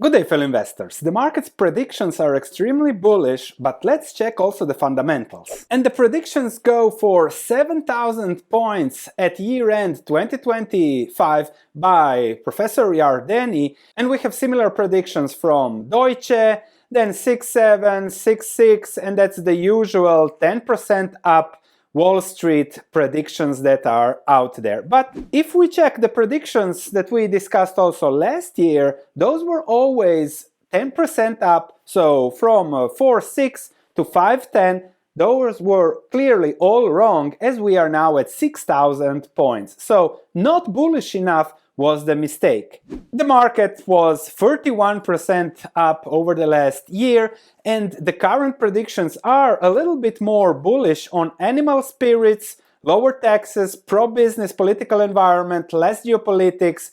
Good day, fellow investors. The market's predictions are extremely bullish, but let's check also the fundamentals. And the predictions go for 7,000 points at year-end 2025 by Professor Yardeni, and we have similar predictions from Deutsche, then 6.7, 6.6, and that's the usual 10% up Wall Street predictions that are out there. But if we check the predictions that we discussed also last year, those were always 10% up. So from 4.6 to 5.10, those were clearly all wrong, as we are now at 6,000 points. So not bullish enough was the mistake. The market was 31% up over the last year, and the current predictions are a little bit more bullish on animal spirits, lower taxes, pro-business political environment, less geopolitics,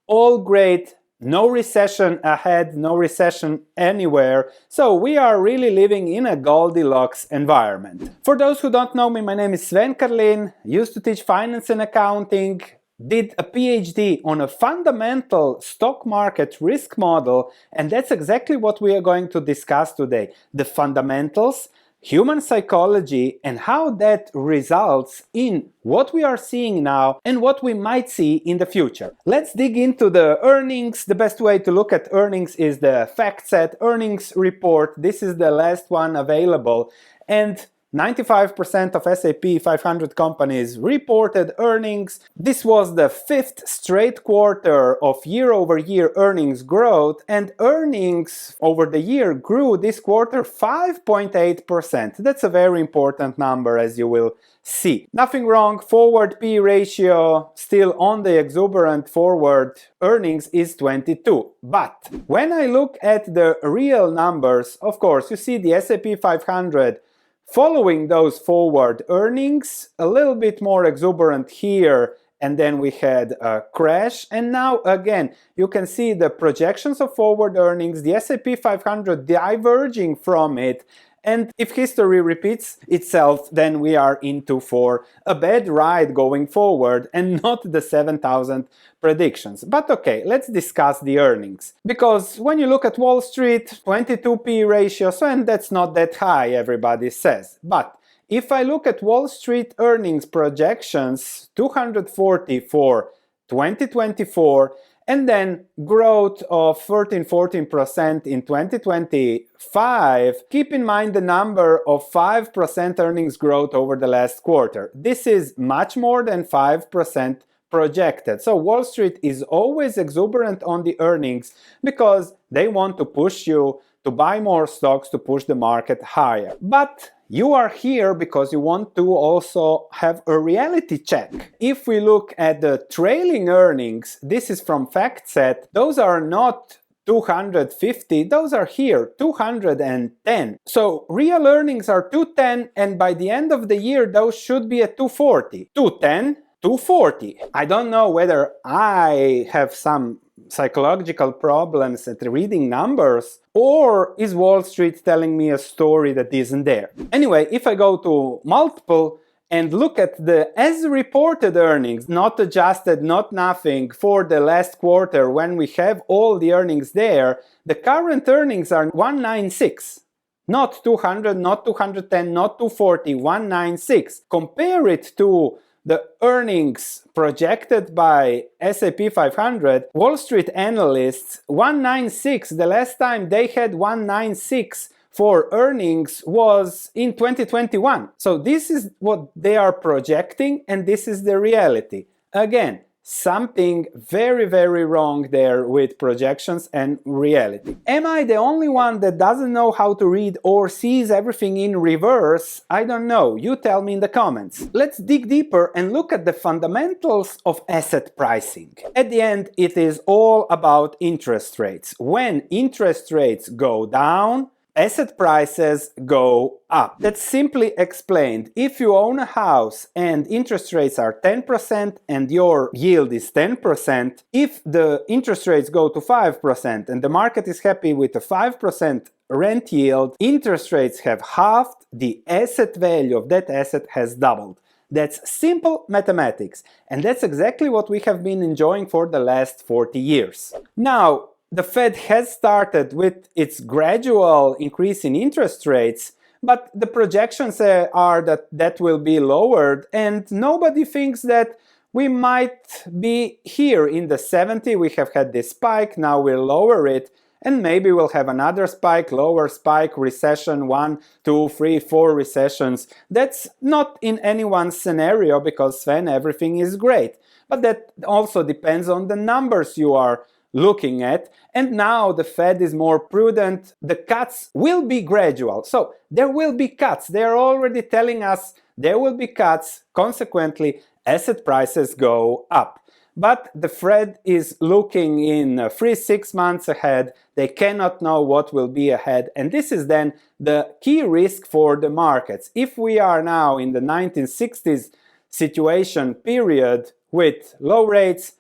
all great. No recession ahead, no recession anywhere. So we are really living in a Goldilocks environment. For those who don't know me, my name is Sven Karlin, used to teach finance and accounting, did a Ph.D. on a fundamental stock market risk model, and that's exactly what we are going to discuss today. The fundamentals, human psychology, and how that results in what we are seeing now and what we might see in the future. Let's dig into the earnings. The best way to look at earnings is the FactSet earnings report. This is the last one available, and 95% of S&P 500 companies reported earnings. This was the fifth straight quarter of year-over-year earnings growth, and earnings over the year grew this quarter 5.8%. That's a very important number, as you will see. Nothing wrong. Forward P ratio still on the exuberant forward earnings is 22. But when I look at the real numbers, of course, you see the S&P 500 following those forward earnings, a little bit more exuberant here, and then we had a crash. And now again, you can see the projections of forward earnings, the S&P 500 diverging from it. And if history repeats itself, then we are into for a bad ride going forward and not the 7,000 predictions. But okay, let's discuss the earnings. Because when you look at Wall Street, 22 P ratio, so and that's not that high, everybody says. But if I look at Wall Street earnings projections, 240 for 2024, and then growth of 13-14% in 2025. Keep in mind the number of 5% earnings growth over the last quarter. This is much more than 5% projected. So Wall Street is always exuberant on the earnings because they want to push you to buy more stocks to push the market higher. But you are here because you want to also have a reality check. If we look at the trailing earnings, this is from FactSet, those are not 250, those are here, 210. So real earnings are 210, and by the end of the year, those should be at 240. 210, 240. I don't know whether I have some psychological problems at reading numbers, or is Wall Street telling me a story that isn't there? Anyway, if I go to multiple and look at the as reported earnings, not adjusted, not nothing, for the last quarter when we have all the earnings there, the current earnings are 196. Not 200, not 210, not 240, 196. Compare it to the earnings projected by S&P 500, Wall Street analysts, 196, the last time they had 196 for earnings was in 2021. So this is what they are projecting, and this is the reality. Again, something very, very wrong there with projections and reality. Am I the only one that doesn't know how to read or sees everything in reverse? I don't know. You tell me in the comments. Let's dig deeper and look at the fundamentals of asset pricing. At the end, it is all about interest rates. When interest rates go down, asset prices go up. That's simply explained. If you own a house and interest rates are 10% and your yield is 10%, if the interest rates go to 5% and the market is happy with a 5% rent yield, interest rates have halved, the asset value of that asset has doubled. That's simple mathematics, and that's exactly what we have been enjoying for the last 40 years. Now, the Fed has started with its gradual increase in interest rates, but the projections are that that will be lowered, and nobody thinks that we might be here in the 70. We have had this spike, now we'll lower it, and maybe we'll have another spike, lower spike, recession, 1, 2, 3, 4 recessions. That's not in anyone's scenario because, Sven, everything is great. But that also depends on the numbers you are looking at, and now the Fed is more prudent. The cuts will be gradual, so there will be cuts. They are already telling us there will be cuts, consequently asset prices go up. But the Fed is looking in 3-6 months ahead. They cannot know what will be ahead, and this is then the key risk for the markets. If we are now in the 1960s situation period with low rates,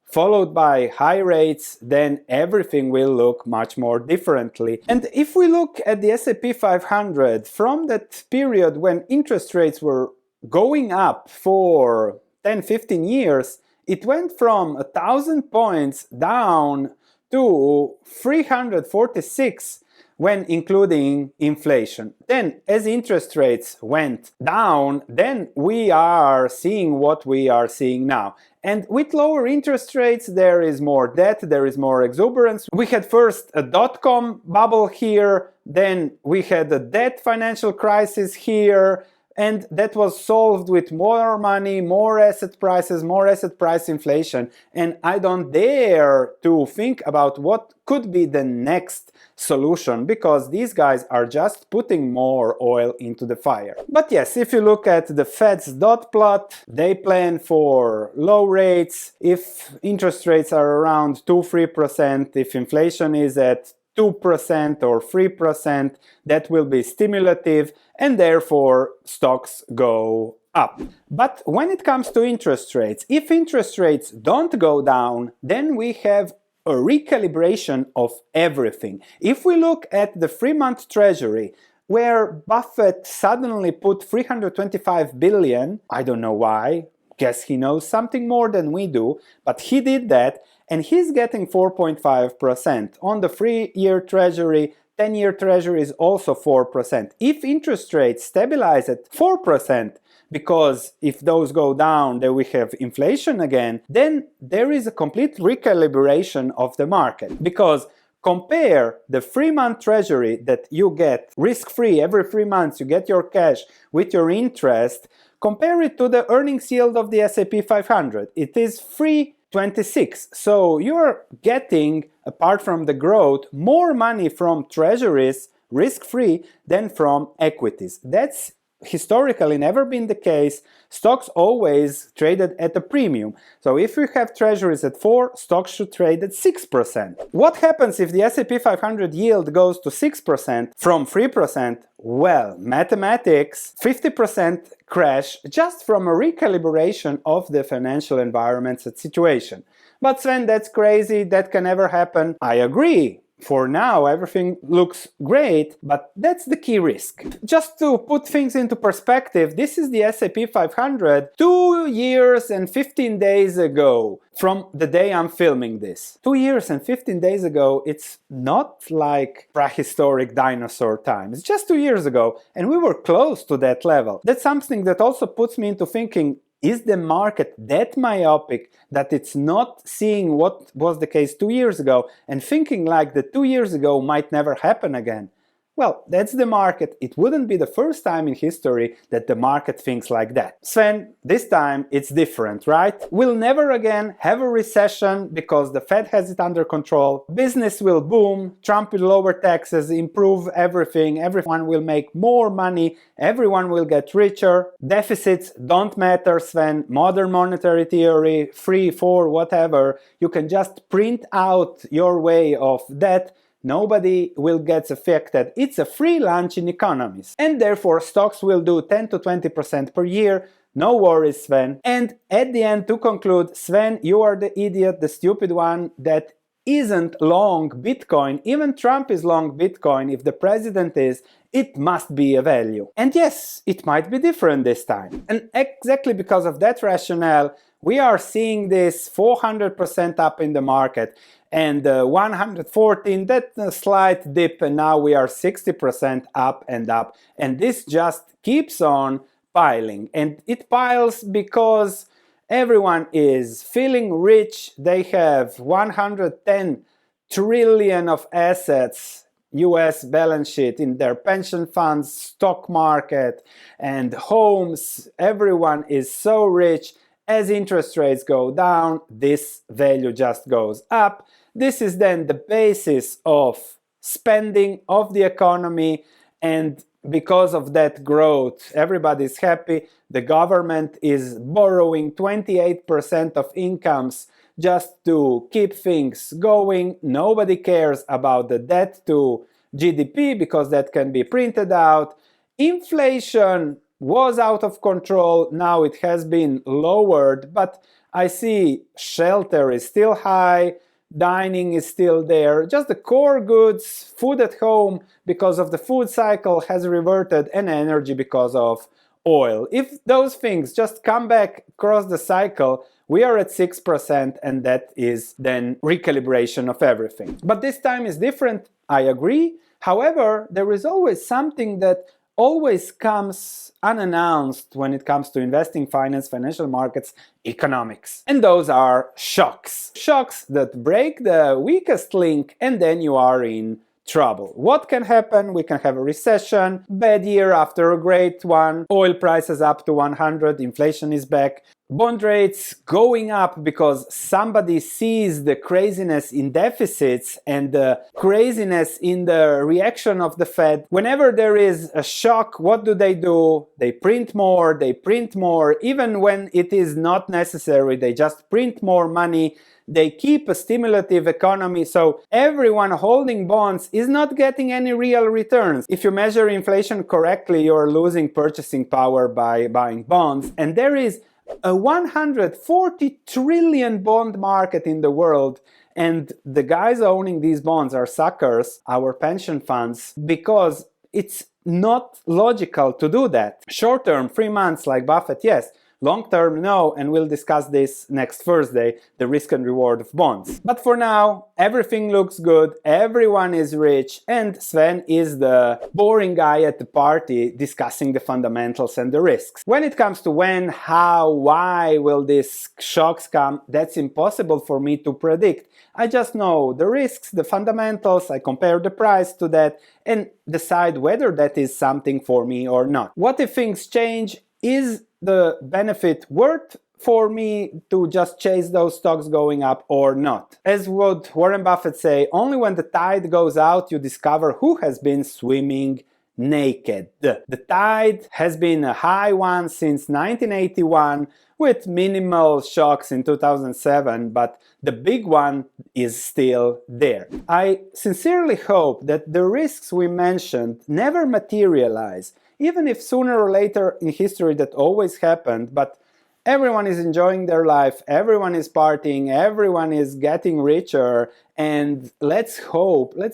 followed by high rates, then everything will look much more differently. And if we look at the S&P 500 from that period when interest rates were going up for 10-15 years, it went from 1,000 points down to 346 when including inflation. Then as interest rates went down, then we are seeing what we are seeing now. And with lower interest rates, there is more debt, there is more exuberance. We had first a dot-com bubble here, then we had a debt financial crisis here, and that was solved with more money, more asset prices, more asset price inflation. And I don't dare to think about what could be the next solution, because these guys are just putting more oil into the fire. But yes, if you look at the Fed's dot plot, they plan for low rates. If interest rates are around 2-3%, if inflation is at 2% or 3%, that will be stimulative, and therefore stocks go up. But when it comes to interest rates, if interest rates don't go down, then we have a recalibration of everything. If we look at the 3-month treasury, where Buffett suddenly put 325 billion, I don't know why, guess he knows something more than we do, but he did that, and he's getting 4.5%. On the 3-year treasury, 10-year treasury is also 4%. If interest rates stabilize at 4%, because if those go down, then we have inflation again, then there is a complete recalibration of the market. Because compare the 3-month treasury that you get risk-free every 3 months, you get your cash with your interest, compare it to the earnings yield of the S&P 500. It is 3.26. So you're getting, apart from the growth, more money from treasuries risk-free than from equities. That's historically never been the case. Stocks always traded at a premium. So if we have treasuries at 4, stocks should trade at 6%. What happens if the S&P 500 yield goes to 6% from 3%? Well, mathematics, 50% crash just from a recalibration of the financial environment's situation. But Sven, that's crazy, that can never happen. I agree. For now, everything looks great, but that's the key risk. Just to put things into perspective, this is the S&P 500 2 years and 15 days ago from the day I'm filming this. 2 years and 15 days ago, it's not like prehistoric dinosaur times. It's just 2 years ago, and we were close to that level. That's something that also puts me into thinking, is the market that myopic that it's not seeing what was the case 2 years ago and thinking like the 2 years ago might never happen again? Well, that's the market. It wouldn't be the first time in history that the market thinks like that. Sven, this time it's different, right? We'll never again have a recession because the Fed has it under control. Business will boom, Trump will lower taxes, improve everything, everyone will make more money, everyone will get richer. Deficits don't matter, Sven. Modern monetary theory, 3, 4, whatever, you can just print out your way of debt. Nobody will get affected. It's a free lunch in economies. And therefore stocks will do 10 to 20% per year. No worries, Sven. And at the end, to conclude, Sven, you are the idiot, the stupid one that isn't long Bitcoin. Even Trump is long Bitcoin. If the president is, it must be a value. And yes, it might be different this time. And exactly because of that rationale, We are seeing this 400% up in the market, and 114, that's a slight dip, and now we are 60% up, and this just keeps on piling. And it piles because everyone is feeling rich. They have 110 trillion of assets, US balance sheet, in their pension funds, stock market, and homes. Everyone is so rich. As interest rates go down, this value just goes up. This is then the basis of spending of the economy, and because of that growth, everybody's happy. The government is borrowing 28% of incomes just to keep things going. Nobody cares about the debt to GDP because that can be printed out. Inflation was out of control. Now it has been lowered, but I see shelter is still high, dining is still there. Just the core goods, food at home because of the food cycle has reverted, and energy because of oil. If those things just come back across the cycle, we are at 6%, and that is then recalibration of everything. But this time is different, I agree. However, there is always something that always comes unannounced when it comes to investing, finance, financial markets, economics. And those are shocks. Shocks that break the weakest link, and then you are in trouble. What can happen? We can have a recession, bad year after a great one, oil prices up to 100, inflation is back, bond rates going up because somebody sees the craziness in deficits and the craziness in the reaction of the Fed. Whenever there is a shock, what do? They print more, even when it is not necessary. They just print more money. They keep a stimulative economy, so everyone holding bonds is not getting any real returns. If you measure inflation correctly, you're losing purchasing power by buying bonds, and there is a 140 trillion bond market in the world, and the guys owning these bonds are suckers, our pension funds, because it's not logical to do that. Short term, 3 months like Buffett, yes. Long term, no, and we'll discuss this next Thursday, the risk and reward of bonds. But for now, everything looks good, everyone is rich, and Sven is the boring guy at the party discussing the fundamentals and the risks. When it comes to when, how, why will these shocks come, that's impossible for me to predict. I just know the risks, the fundamentals, I compare the price to that, and decide whether that is something for me or not. What if things change? Is the benefit worth for me to just chase those stocks going up or not? As would Warren Buffett say, only when the tide goes out you discover who has been swimming naked. The tide has been a high one since 1981 with minimal shocks in 2007, but the big one is still there. I sincerely hope that the risks we mentioned never materialize, even if sooner or later in history that always happened, but everyone is enjoying their life, everyone is partying, everyone is getting richer, and let's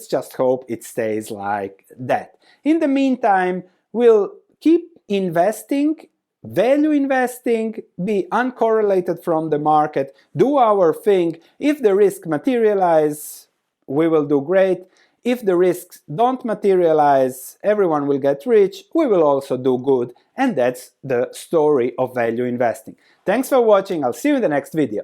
just hope it stays like that. In the meantime, we'll keep investing, value investing, be uncorrelated from the market, do our thing. If the risk materialize, we will do great. If the risks don't materialize, everyone will get rich, we will also do good, and that's the story of value investing. Thanks for watching, I'll see you in the next video.